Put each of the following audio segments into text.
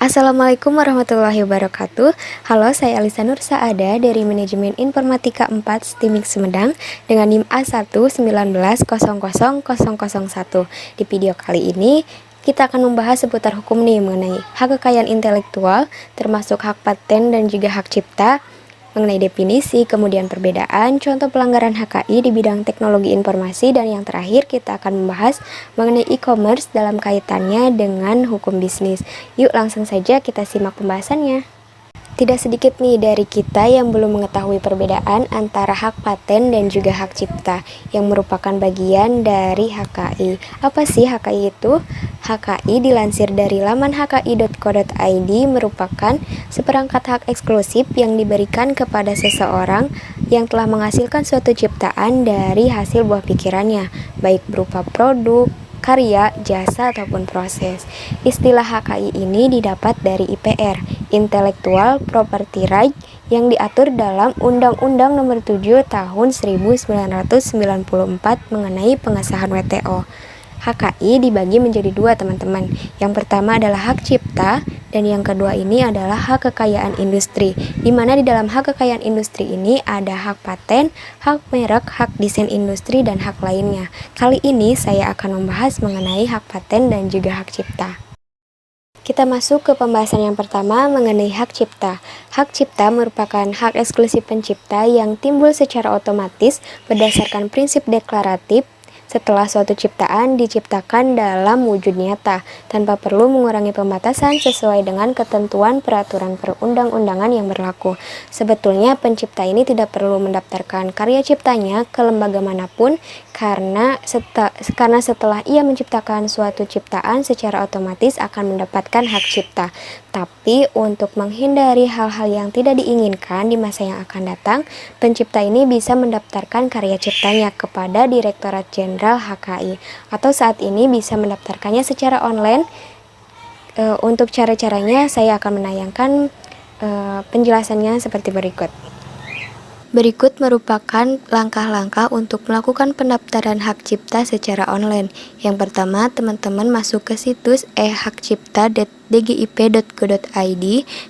Assalamualaikum warahmatullahi wabarakatuh. Halo, saya Alisa Nur Saada dari Manajemen Informatika 4 STIMIK Sumedang dengan NIM A119000001. Di video kali ini kita akan membahas seputar hukum nih mengenai hak kekayaan intelektual, termasuk hak paten dan juga hak cipta, mengenai definisi, kemudian perbedaan, contoh pelanggaran HKI di bidang teknologi informasi, dan yang terakhir kita akan membahas mengenai e-commerce dalam kaitannya dengan hukum bisnis. Yuk langsung saja kita simak pembahasannya. Tidak sedikit nih dari kita yang belum mengetahui perbedaan antara hak paten dan juga hak cipta yang merupakan bagian dari HKI. Apa sih HKI itu? HKI dilansir dari laman hki.co.id merupakan seperangkat hak eksklusif yang diberikan kepada seseorang yang telah menghasilkan suatu ciptaan dari hasil buah pikirannya, baik berupa produk, karya, jasa, ataupun proses. Istilah HKI ini didapat dari IPR, Intellectual Property Right, yang diatur dalam Undang-Undang Nomor 7 Tahun 1994 mengenai pengesahan WTO. HKI dibagi menjadi dua, teman-teman. Yang pertama adalah hak cipta, dan yang kedua ini adalah hak kekayaan industri, di mana di dalam hak kekayaan industri ini ada hak paten, hak merek, hak desain industri, dan hak lainnya. Kali ini saya akan membahas mengenai hak paten dan juga hak cipta. Kita masuk ke pembahasan yang pertama mengenai hak cipta. Hak cipta merupakan hak eksklusif pencipta yang timbul secara otomatis berdasarkan prinsip deklaratif setelah suatu ciptaan diciptakan dalam wujud nyata, tanpa perlu mengurangi pembatasan sesuai dengan ketentuan peraturan perundang-undangan yang berlaku. Sebetulnya pencipta ini tidak perlu mendaftarkan karya ciptanya ke lembaga manapun karena setelah ia menciptakan suatu ciptaan secara otomatis akan mendapatkan hak cipta. Tapi untuk menghindari hal-hal yang tidak diinginkan di masa yang akan datang, pencipta ini bisa mendaftarkan karya ciptanya kepada Direktorat Jenderal HKI, atau saat ini bisa mendaftarkannya secara online. Untuk cara-caranya saya akan menayangkan penjelasannya seperti berikut. Berikut merupakan langkah-langkah untuk melakukan pendaftaran hak cipta secara online. Yang pertama, teman-teman masuk ke situs ehakcipta.dgip.go.id,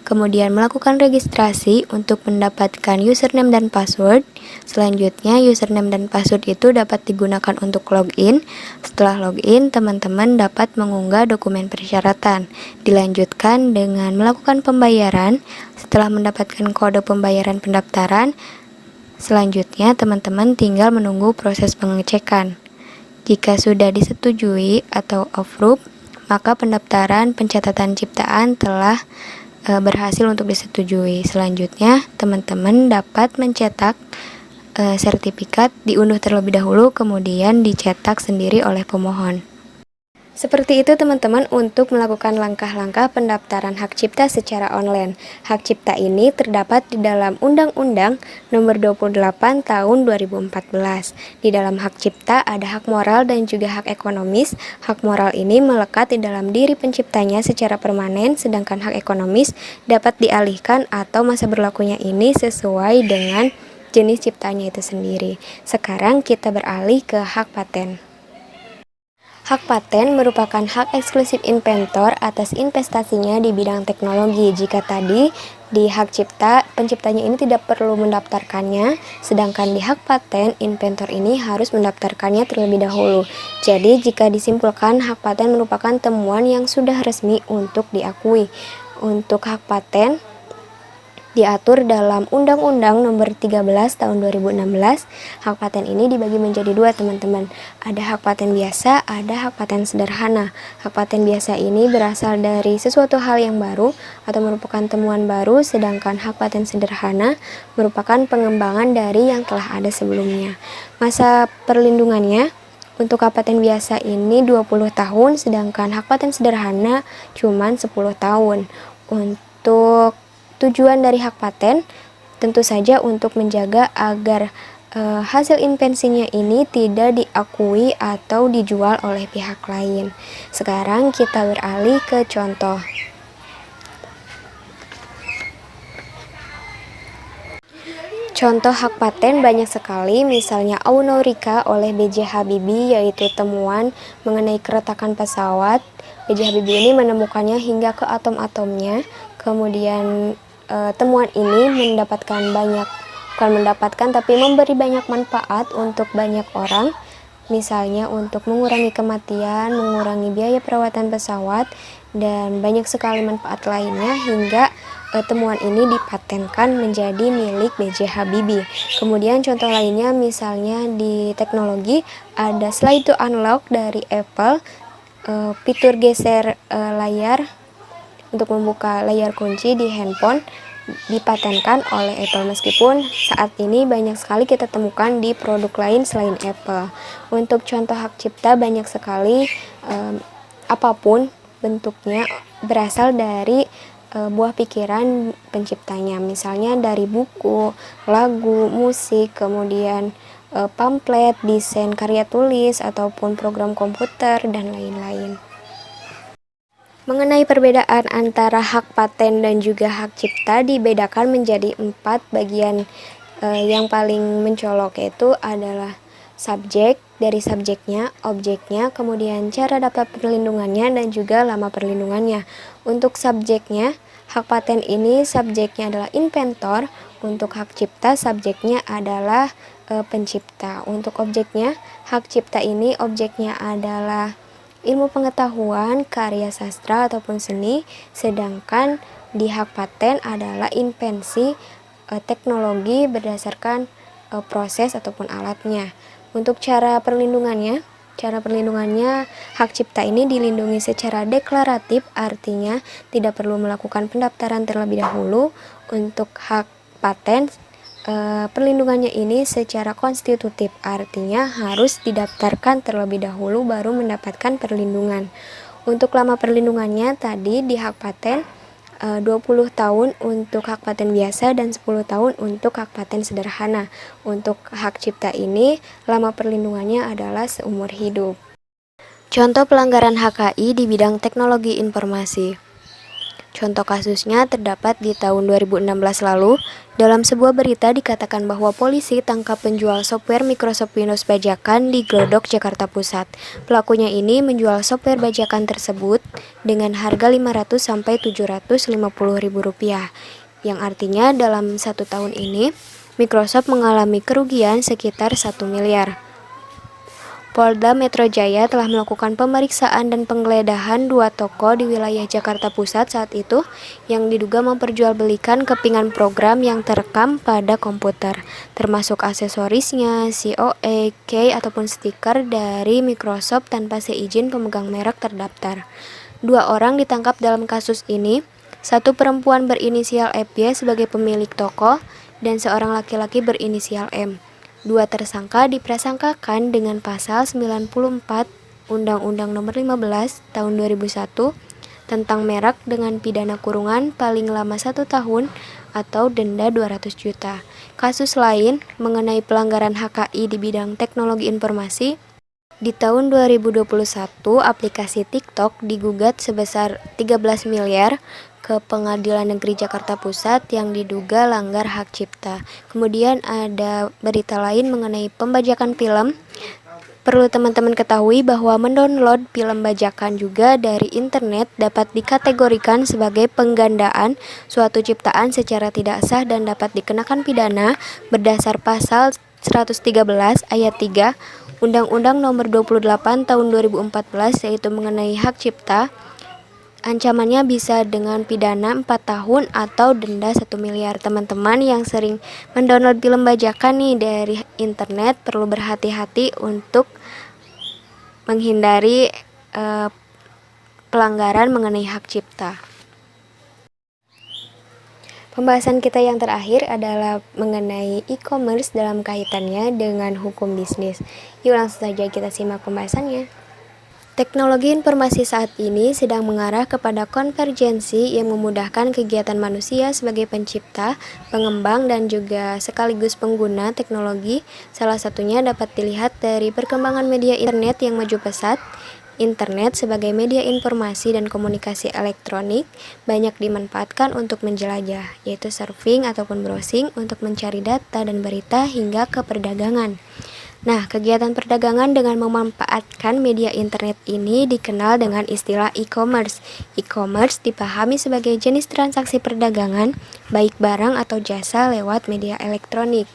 kemudian melakukan registrasi untuk mendapatkan username dan password. Selanjutnya, username dan password itu dapat digunakan untuk login. Setelah login, teman-teman dapat mengunggah dokumen persyaratan. Dilanjutkan dengan melakukan pembayaran. Setelah mendapatkan kode pembayaran pendaftaran, selanjutnya, teman-teman tinggal menunggu proses pengecekan. Jika sudah disetujui atau approve, maka pendaftaran pencatatan ciptaan telah berhasil untuk disetujui. Selanjutnya, teman-teman dapat mencetak sertifikat, diunduh terlebih dahulu, kemudian dicetak sendiri oleh pemohon. Seperti itu teman-teman untuk melakukan langkah-langkah pendaftaran hak cipta secara online. Hak cipta ini terdapat di dalam Undang-Undang Nomor 28 Tahun 2014. Di dalam hak cipta ada hak moral dan juga hak ekonomis. Hak moral ini melekat di dalam diri penciptanya secara permanen, sedangkan hak ekonomis dapat dialihkan atau masa berlakunya ini sesuai dengan jenis ciptanya itu sendiri. Sekarang kita beralih ke hak paten. Hak paten merupakan hak eksklusif inventor atas investasinya di bidang teknologi. Jika tadi di hak cipta, penciptanya ini tidak perlu mendaftarkannya, sedangkan di hak paten, inventor ini harus mendaftarkannya terlebih dahulu. Jadi, jika disimpulkan, hak paten merupakan temuan yang sudah resmi untuk diakui. Untuk hak paten, diatur dalam Undang-Undang Nomor 13 Tahun 2016. Hak paten ini dibagi menjadi dua, teman-teman. Ada hak paten biasa, ada hak paten sederhana. Hak paten biasa ini berasal dari sesuatu hal yang baru atau merupakan temuan baru, sedangkan hak paten sederhana merupakan pengembangan dari yang telah ada sebelumnya. Masa perlindungannya untuk hak paten biasa ini 20 tahun, sedangkan hak paten sederhana cuma 10 tahun. Untuk tujuan dari hak paten tentu saja untuk menjaga agar hasil invensinya ini tidak diakui atau dijual oleh pihak lain. Sekarang kita beralih ke contoh. Contoh hak paten banyak sekali, misalnya Aunaurika oleh B.J. Habibie, yaitu temuan mengenai keretakan pesawat. B.J. Habibie ini menemukannya hingga ke atom-atomnya. Kemudian temuan ini bukan mendapatkan tapi memberi banyak manfaat untuk banyak orang. Misalnya untuk mengurangi kematian, mengurangi biaya perawatan pesawat, dan banyak sekali manfaat lainnya hingga temuan ini dipatenkan menjadi milik B.J. Habibie. Kemudian contoh lainnya misalnya di teknologi ada slide to unlock dari Apple, fitur geser layar untuk membuka layar kunci di handphone dipatenkan oleh Apple, meskipun saat ini banyak sekali kita temukan di produk lain selain Apple. Untuk contoh hak cipta banyak sekali, apapun bentuknya berasal dari buah pikiran penciptanya, misalnya dari buku, lagu, musik, kemudian pamflet, desain karya tulis, ataupun program komputer, dan lain-lain. Mengenai perbedaan antara hak paten dan juga hak cipta dibedakan menjadi 4 bagian yang paling mencolok, yaitu adalah subjek, dari subjeknya, objeknya, kemudian cara dapat perlindungannya, dan juga lama perlindungannya. Untuk subjeknya, hak paten ini subjeknya adalah inventor, untuk hak cipta subjeknya adalah pencipta. Untuk objeknya, hak cipta ini objeknya adalah ilmu pengetahuan, karya sastra ataupun seni, sedangkan di hak paten adalah invensi teknologi berdasarkan proses ataupun alatnya. Untuk cara perlindungannya hak cipta ini dilindungi secara deklaratif, artinya tidak perlu melakukan pendaftaran terlebih dahulu. Untuk hak paten perlindungannya ini secara konstitutif, artinya harus didaftarkan terlebih dahulu baru mendapatkan perlindungan. Untuk lama perlindungannya tadi di hak paten 20 tahun untuk hak paten biasa dan 10 tahun untuk hak paten sederhana. Untuk hak cipta ini lama perlindungannya adalah seumur hidup. Contoh pelanggaran HKI di bidang teknologi informasi. Contoh kasusnya terdapat di tahun 2016 lalu. Dalam sebuah berita dikatakan bahwa polisi tangkap penjual software Microsoft Windows bajakan di Glodok, Jakarta Pusat. Pelakunya ini menjual software bajakan tersebut dengan harga Rp500.000 sampai Rp750.000, yang artinya dalam 1 tahun ini Microsoft mengalami kerugian sekitar 1 miliar. Polda Metro Jaya telah melakukan pemeriksaan dan penggeledahan 2 toko di wilayah Jakarta Pusat saat itu yang diduga memperjualbelikan kepingan program yang terekam pada komputer, termasuk aksesorisnya, COA, key ataupun stiker dari Microsoft tanpa seizin pemegang merek terdaftar. 2 orang ditangkap dalam kasus ini, 1 perempuan berinisial FY sebagai pemilik toko dan seorang laki-laki berinisial M. 2 tersangka diprasangkakan dengan pasal 94 Undang-Undang Nomor 15 Tahun 2001 tentang merek dengan pidana kurungan paling lama 1 tahun atau denda 200 juta. Kasus lain mengenai pelanggaran HKI di bidang teknologi informasi. Di tahun 2021, aplikasi TikTok digugat sebesar 13 miliar ke Pengadilan Negeri Jakarta Pusat yang diduga langgar hak cipta. Kemudian ada berita lain mengenai pembajakan film. Perlu teman-teman ketahui bahwa mendownload film bajakan juga dari internet dapat dikategorikan sebagai penggandaan suatu ciptaan secara tidak sah dan dapat dikenakan pidana berdasar pasal 113 ayat 3 Undang-Undang Nomor 28 Tahun 2014, yaitu mengenai hak cipta. Ancamannya bisa dengan pidana 4 tahun atau denda 1 miliar. Teman-teman yang sering mendownload film bajakan nih dari internet perlu berhati-hati untuk menghindari pelanggaran mengenai hak cipta. Pembahasan kita yang terakhir adalah mengenai e-commerce dalam kaitannya dengan hukum bisnis. Yuk langsung saja kita simak pembahasannya. Teknologi informasi saat ini sedang mengarah kepada konvergensi yang memudahkan kegiatan manusia sebagai pencipta, pengembang, dan juga sekaligus pengguna teknologi. Salah satunya dapat dilihat dari perkembangan media internet yang maju pesat. Internet sebagai media informasi dan komunikasi elektronik banyak dimanfaatkan untuk menjelajah, yaitu surfing ataupun browsing untuk mencari data dan berita hingga ke perdagangan. Nah, kegiatan perdagangan dengan memanfaatkan media internet ini dikenal dengan istilah e-commerce. E-commerce dipahami sebagai jenis transaksi perdagangan, baik barang atau jasa lewat media elektronik.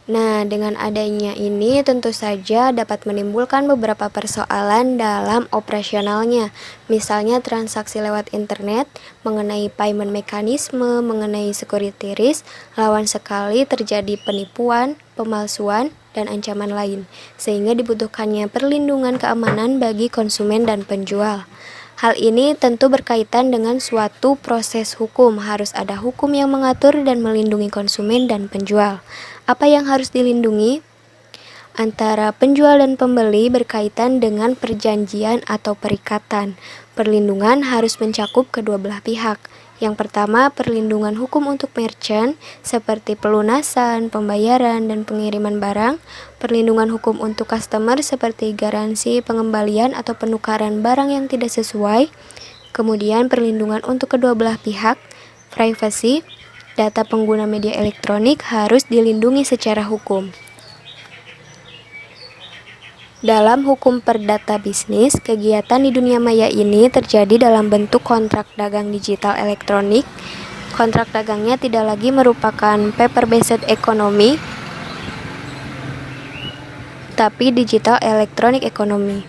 Nah, dengan adanya ini tentu saja dapat menimbulkan beberapa persoalan dalam operasionalnya. Misalnya transaksi lewat internet, mengenai payment mekanisme, mengenai security risk, lawan sekali terjadi penipuan, pemalsuan, dan ancaman lain, sehingga dibutuhkannya perlindungan keamanan bagi konsumen dan penjual. Hal ini tentu berkaitan dengan suatu proses hukum, harus ada hukum yang mengatur dan melindungi konsumen dan penjual. Apa yang harus dilindungi? Antara penjual dan pembeli berkaitan dengan perjanjian atau perikatan. Perlindungan harus mencakup kedua belah pihak. Yang pertama, perlindungan hukum untuk merchant seperti pelunasan, pembayaran, dan pengiriman barang. Perlindungan hukum untuk customer seperti garansi, pengembalian, atau penukaran barang yang tidak sesuai. Kemudian perlindungan untuk kedua belah pihak, privacy, data pengguna media elektronik harus dilindungi secara hukum. Dalam hukum perdata bisnis, kegiatan di dunia maya ini terjadi dalam bentuk kontrak dagang digital elektronik. Kontrak dagangnya tidak lagi merupakan paper-based economy, tapi digital electronic economy.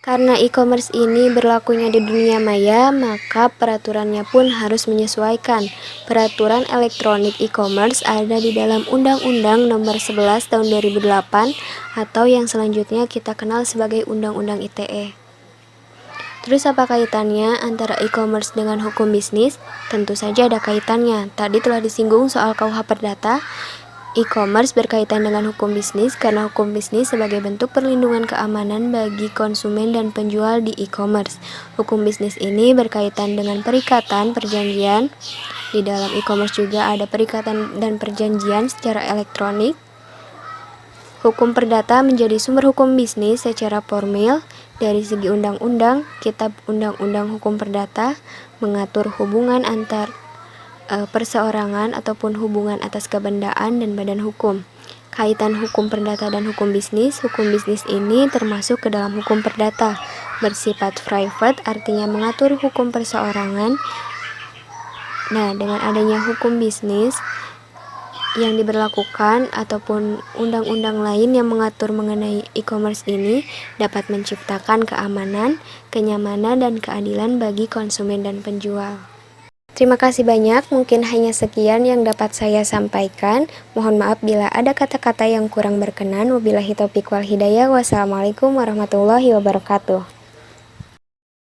Karena e-commerce ini berlakunya di dunia maya, maka peraturannya pun harus menyesuaikan. Peraturan elektronik e-commerce ada di dalam Undang-Undang Nomor 11 Tahun 2008 atau yang selanjutnya kita kenal sebagai Undang-Undang ITE. Terus apa kaitannya antara e-commerce dengan hukum bisnis? Tentu saja ada kaitannya. Tadi telah disinggung soal KUH Perdata. E-commerce berkaitan dengan hukum bisnis karena hukum bisnis sebagai bentuk perlindungan keamanan bagi konsumen dan penjual di e-commerce. Hukum bisnis ini berkaitan dengan perikatan, perjanjian. Di dalam e-commerce juga ada perikatan dan perjanjian secara elektronik. Hukum perdata menjadi sumber hukum bisnis secara formil. Dari segi undang-undang, Kitab Undang-Undang Hukum Perdata mengatur hubungan antar perseorangan ataupun hubungan atas kebendaan dan badan hukum. Kaitan hukum perdata dan hukum bisnis ini termasuk ke dalam hukum perdata. Bersifat private artinya mengatur hukum perseorangan. Nah, dengan adanya hukum bisnis yang diberlakukan ataupun undang-undang lain yang mengatur mengenai e-commerce ini dapat menciptakan keamanan, kenyamanan, dan keadilan bagi konsumen dan penjual. Terima kasih banyak, mungkin hanya sekian yang dapat saya sampaikan. Mohon maaf bila ada kata-kata yang kurang berkenan. Wabillahi taufiq wal hidayah. Wassalamualaikum warahmatullahi wabarakatuh.